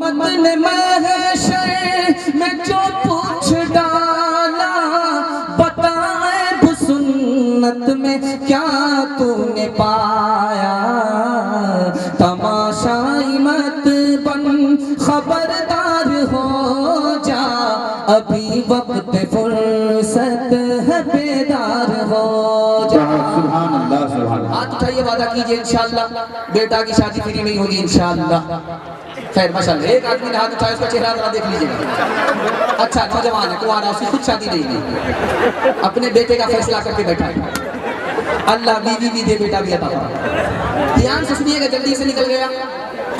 امت نے محشر میں جو پوچھ ڈالا، بتائے وہ سنت میں کیا تو نے پایا، تماشائی مت بن خبردار ہو جا، ابھی وقت فرصت ہے بیدار ہو جا۔ سبحان اللہ سبحان اللہ۔ ہاتھ اٹھائیے، وعدہ کیجئے انشاءاللہ بیٹا کی شادی فری نہیں ہوگی انشاءاللہ۔ خیر ماشاءاللہ، ایک آدمی نے ہاتھ اٹھایا، اس کا چہرہ ذرا دیکھ لیجئے گا، اچھا نوجوان ہے، کنوارا، اس کی خود شادی نہیں ہوئی، اپنے بیٹے کا فیصلہ کر کے بیٹھا ہے۔ اللہ بیوی بھی دے، بیٹا بھی عطا فرمائے۔ دھیان سے سنیے گا، جلدی سے نکل گیا۔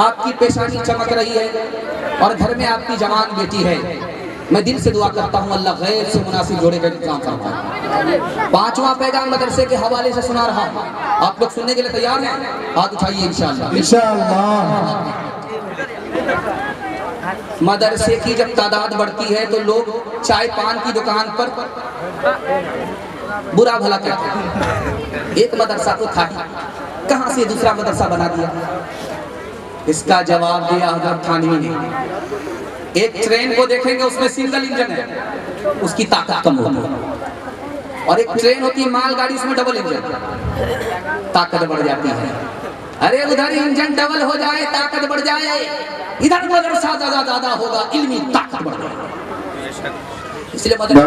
آپ کی پیشانی چمک رہی ہے اور گھر میں آپ کی جوان بیٹی ہے، میں دل سے دعا کرتا ہوں اللہ غیر سے مناسب جوڑے کا انتظام کرتا ہے۔ 5واں پیغام مدرسے کے حوالے سے سنا رہا ہوں، آپ لوگ سننے کے لیے تیار ہیں؟ ہاتھ اٹھائیے انشاءاللہ۔ انشاءاللہ۔ مدرسے کی جب تعداد بڑھتی ہے تو لوگ چائے پان کی دکان پر برا بھلا کہتے ہیں، ایک مدرسہ تو تھا ہی، کہاں سے دوسرا مدرسہ بنا دیا؟ اس کا جواب دیا حضرت تھانوی نے۔ ایک ٹرین کو دیکھیں گے، اس میں سنگل انجن ہے، اس کی طاقت کم ہوتی ہے، اور ایک ٹرین ہوتی ہے مال گاڑی، اس میں ڈبل انجن، طاقت بڑھ جاتی ہے۔ ارے ادھر انجن ڈبل ہو جائے طاقت بڑھ جائے، ادھر مدرسہ زیادہ ہوگا علمی طاقت بڑھ جائے۔ اس لیے مدرسہ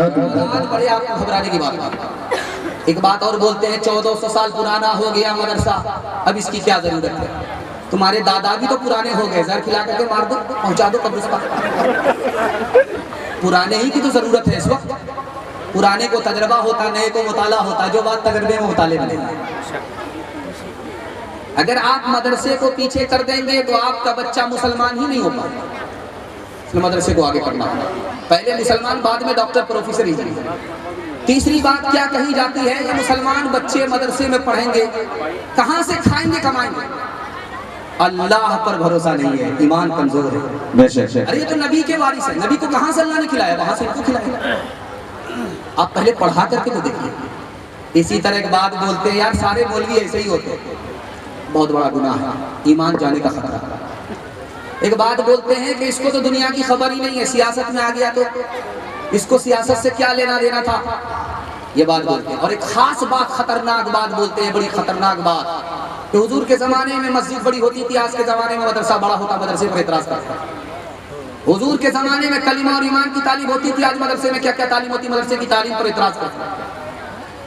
بڑے آپ کو گھبرانے کی بات ہے۔ ایک بات اور بولتے ہیں، 1400 سال پرانا ہو گیا مدرسہ، اب اس کی کیا ضرورت ہے؟ تمہارے دادا بھی تو پرانے ہو گئے، زہر کھلا کر کے مار دو، پہنچا دو قبرستان۔ پرانے ہی کی تو ضرورت ہے اس وقت، پرانے کو تجربہ ہوتا، نئے کو مطالعہ ہوتا، جو بات تجربے میں مطالعے میں نہیں۔ اگر آپ مدرسے کو پیچھے کر دیں گے تو آپ کا بچہ مسلمان ہی نہیں ہو پائے، اس میں مدرسے کو آگے کرنا ہوگا، پہلے مسلمان بعد میں ڈاکٹر پروفیسر ہی بنے۔ تیسری بات کیا کہی جاتی ہے کہ مسلمان بچے مدرسے میں پڑھیں گے، کہاں سے کھائیں گے کمائیں گے؟ اللہ پر بھروسہ نہیں ہے، ایمان کمزور ہے۔ بے شک۔ ارے یہ تو نبی کے وارث ہے، نبی کو کہاں سے اللہ نے کھلایا، وہاں سے ان کو کھلایا۔ آپ پہلے پڑھا کر کے تو دیکھیے۔ اسی طرح ایک بات بولتے ہیں، یار سارے مولوی ایسے ہی ہوتے ہیں، بہت بڑا گناہ ہے، ایمان جانے کا خطرہ۔ ایک بات بولتے ہیں کہ اس کو تو دنیا کی خبر ہی نہیں ہے، سیاست میں آ گیا تو اس کو سیاست سے کیا لینا دینا تھا، یہ بات بولتے ہیں۔ اور ایک خاص بات، خطرناک بات بولتے ہیں، بڑی خطرناک بات، کہ حضور کے زمانے میں مسجد بڑی ہوتی تھی، آج کے زمانے میں مدرسہ بڑا ہوتا، مدرسے پر اعتراض کرتا۔ حضور کے زمانے میں کلمہ اور ایمان کی تعلیم ہوتی تھی، آج مدرسے میں کیا کیا تعلیم ہوتی، مدرسے کی تعلیم پر اعتراض کرتا۔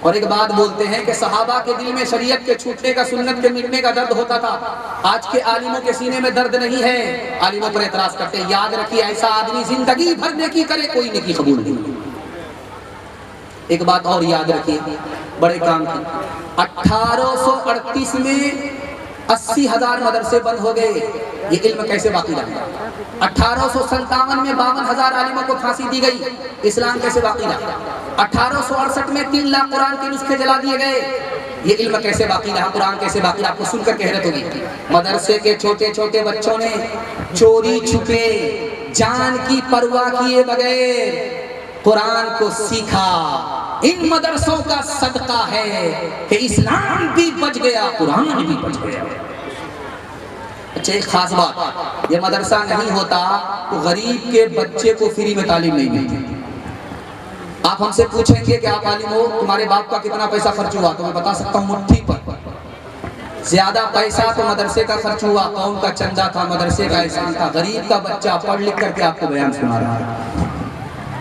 اور ایک بات بولتے ہیں کہ صحابہ کے دل میں شریعت کے چھوٹنے کا، سنت کے مٹنے کا درد ہوتا تھا، آج کے عالموں کے سینے میں درد نہیں ہے، عالموں پر اعتراض کرتے ہیں۔ یاد رکھیے، ایسا آدمی زندگی بھر نیکی کرے کوئی نیکی قبول نہیں۔ ایک بات اور یاد رکھیے، بڑے کام کی، 1838 میں 80,000 مدرسے بند ہو گئے، یہ علم کیسے باقی رہا؟ 1857 میں 52,000 عالموں کو پھانسی دی گئی، اسلام کیسے باقی رہا؟ 1868 میں 3 لاکھ قرآن کے نسخے جلا دیے گئے، یہ علم کیسے باقی رہا، قرآن کیسے باقی رہا؟ آپ کو سن کر حیرت ہوگی، مدرسے کے چھوٹے چھوٹے بچوں نے چوری چھپے، جان کی پرواہ کیے بغیر قرآن کو سیکھا۔ ان مدرسوں کا صدقہ ہے کہ اسلام بھی بچ گیا، قرآن بھی بچ گیا۔ اچھا ایک خاص بات، یہ مدرسہ نہیں ہوتا تو غریب کے بچے کو فری میں تعلیم نہیں ملتی۔ آپ ہم سے پوچھیں گے کہ آپ عالم ہو، تمہارے باپ کا کتنا پیسہ خرچ ہوا، تو میں بتا سکتا ہوں مٹھی پر۔ زیادہ پیسہ تو مدرسے کا خرچ ہوا، قوم کا چندہ تھا، مدرسے کا احسان تھا، غریب کا بچہ پڑھ لکھ کر کے آپ کو بیان سنا رہا ہے۔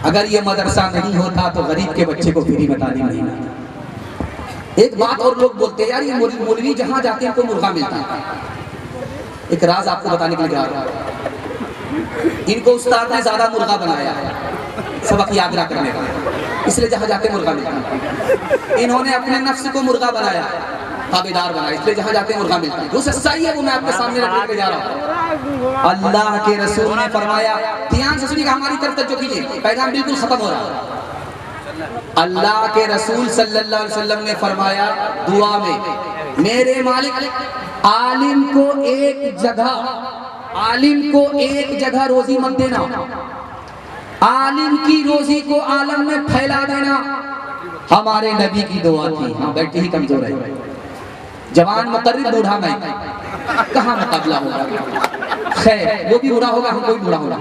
اگر یہ مدرسہ نہیں ہوتا تو غریب کے بچے کو فری میں تعلیم نہیں ملتی۔ ایک بات اور لوگ بولتے ہیں، یار یہ مولوی جہاں جاتے ہیں ان کو مرغا ملتا ہے۔ ایک راز آپ کو بتانے کے لیے جا رہا ہوں، ان کو استاد نے زیادہ مرغا بنایا ہے سبق یاد نہ کرنے کا، اس لیے جہاں جاتے مرغا ملتا ہے۔ انہوں نے اپنے نفس کو مرغا بنایا، تابعدار بنایا، اس لیے جہاں جاتے مرغا ملتا ہے۔ جو سچائی ہے وہ میں آپ کے سامنے رکھنے کے جا رہا ہوں۔ اللہ کے رسول نے فرمایا، دھیان سے سنیے گا، ہماری طرف توجہ کیجیے، پیغام بالکل ختم ہو رہا ہے۔ اللہ کے رسول صلی اللہ علیہ وسلم نے فرمایا دعا میں، میرے مالک عالم کو ایک جگہ روزی مت دینا، عالم کی روزی کو عالم میں پھیلا دینا۔ ہمارے نبی کی دعا تھی، ہاں بیٹھے ہی کمزور ہے، جوان مقرر بوڑھا میں کہاں مقابلہ ہوگا، خیر وہ بھی بوڑھا ہوگا، ہم کوئی بوڑھا ہوگا،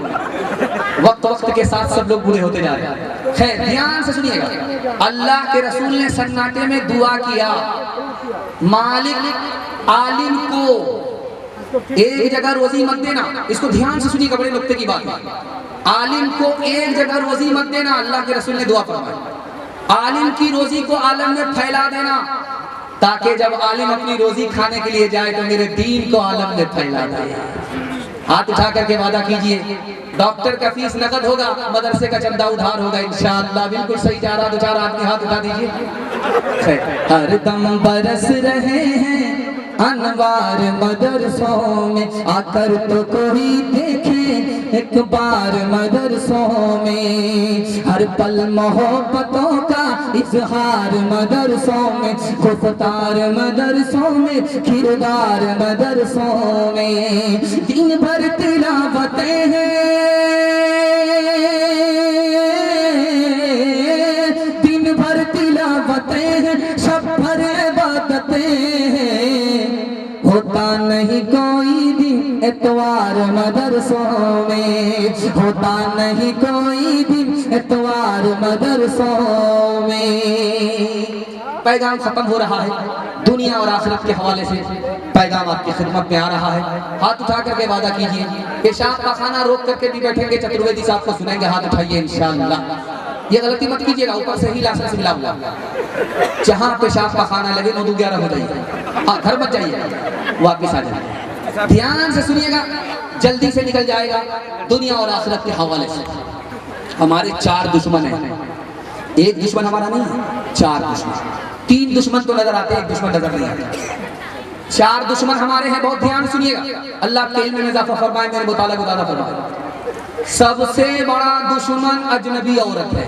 وقت وقت کے ساتھ سب لوگ بوڑھے ہوتے جا رہے ہیں۔ خیر دھیان سے سنیے گا، اللہ کے رسول نے سناٹے میں دعا کیا، مالک عالم کو ایک جگہ روزی مت دینا۔ اس کو دھیان سے سنیے گا، بڑے نکتے کی بات ہے۔ عالم کو ایک جگہ روزی مت دینا، اللہ کے رسول نے دعا فرمائی۔ عالم کی روزی کو عالم میں پھیلا دینا، تاکہ جب عالم اپنی روزی کھانے کے لیے جائے تو میرے دین کو عالم میں پھیلا دے۔ ہاتھ اٹھا کر کے وعدہ کیجئے، ڈاکٹر کا فیس نقد ہوگا، مدرسے کا چندہ ادھار ہوگا انشاءاللہ۔ بالکل صحیح، چار آدمی ہاتھ اٹھا دیجئے۔ ہر دم برس رہے ہیں انوار مدرسوں میں، آ کر تو کوئی دیکھے ایک بار مدرسوں میں، ہر پل محبتوں کا اظہار مدرسوں میں، گفتار مدرسوں میں، کردار مدرسوں میں، دن بھر تلاوتیں ہیں، دن بھر تلاوتیں ہیں، شب بھر عبادتیں ہیں، ہوتا نہیں کوئی دن اتوار مدرسوں میں، ہوتا نہیں کوئی دن اتوار مدرسوں میں۔ پیغام ختم ہو رہا ہے، دنیا اور آخرت کے حوالے سے پیغام آپ کی خدمت میں آ رہا ہے۔ ہاتھ اٹھا کر کے وعدہ کیجئے، پیشاب پاخانہ روک کر کے بھی بیٹھیں گے، چترویدی صاحب کو سنیں گے، ہاتھ اٹھائیے انشاءاللہ۔ یہ غلطی مت کیجئے گا، اوپر سے ہی لائسنس ملا ہوا، جہاں پیشاب پاخانہ لگے 9-11 ہو جائیے، ہاں گھر مت جائیے، واپس آ جائیے۔ دھیان سے سنیے گا، جلدی سے نکل جائے گا۔ دنیا اور آخرت کے حوالے سے ہمارے 4 دشمن ہیں، ایک دشمن ہمارا نہیں ہے، 4 دشمن۔ 3 دشمن تو نظر آتے ہیں، ایک دشمن نظر نہیں آتا۔ 4 دشمن ہمارے ہیں، بہت دھیان سنیے گا، اللہ آپ کے علم میں اضافہ فرمائے، میرے مطالعہ کو زیادہ فرمائے۔ سب سے بڑا دشمن اجنبی عورت ہے۔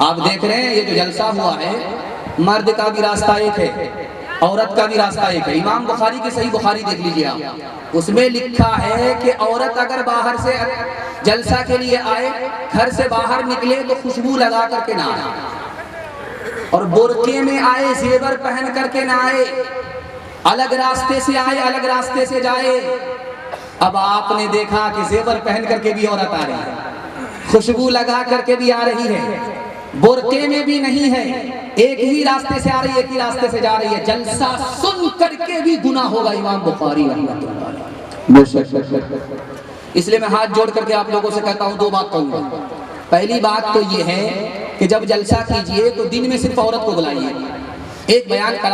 آپ دیکھ رہے ہیں یہ جو جلسہ ہوا ہے، مرد کا بھی راستہ ایک ہے، عورت کا بھی راستہ ایک ہے۔ امام بخاری کی صحیح بخاری دیکھ لیجئے آپ، اس میں لکھا ہے کہ عورت اگر باہر سے جلسہ کے لیے آئے، گھر سے باہر نکلے تو خوشبو لگا کر کے نہ آئے، اور برقعے میں آئے، زیور پہن کر کے نہ آئے، الگ راستے سے آئے، الگ راستے سے جائے۔ اب آپ نے دیکھا کہ زیور پہن کر کے بھی عورت آ رہی ہے، خوشبو لگا کر کے بھی آ رہی ہے، برقعے میں بھی نہیں ہے، ایک ہی راستے سے آ رہی ہے، ایک ہی راستے سے جا رہی ہے، جلسہ سن کر کے بھی گناہ ہوگا۔ امام بخاری رحمۃ اللہ علیہ۔ اس لیے میں ہاتھ جوڑ کر کے آپ لوگوں سے کہتا ہوں، 2 بات کہوں گا۔ پہلی بات تو یہ ہے کہ جب جلسہ کیجئے تو دن میں صرف عورت کو بلائیے، ایک بیان کرا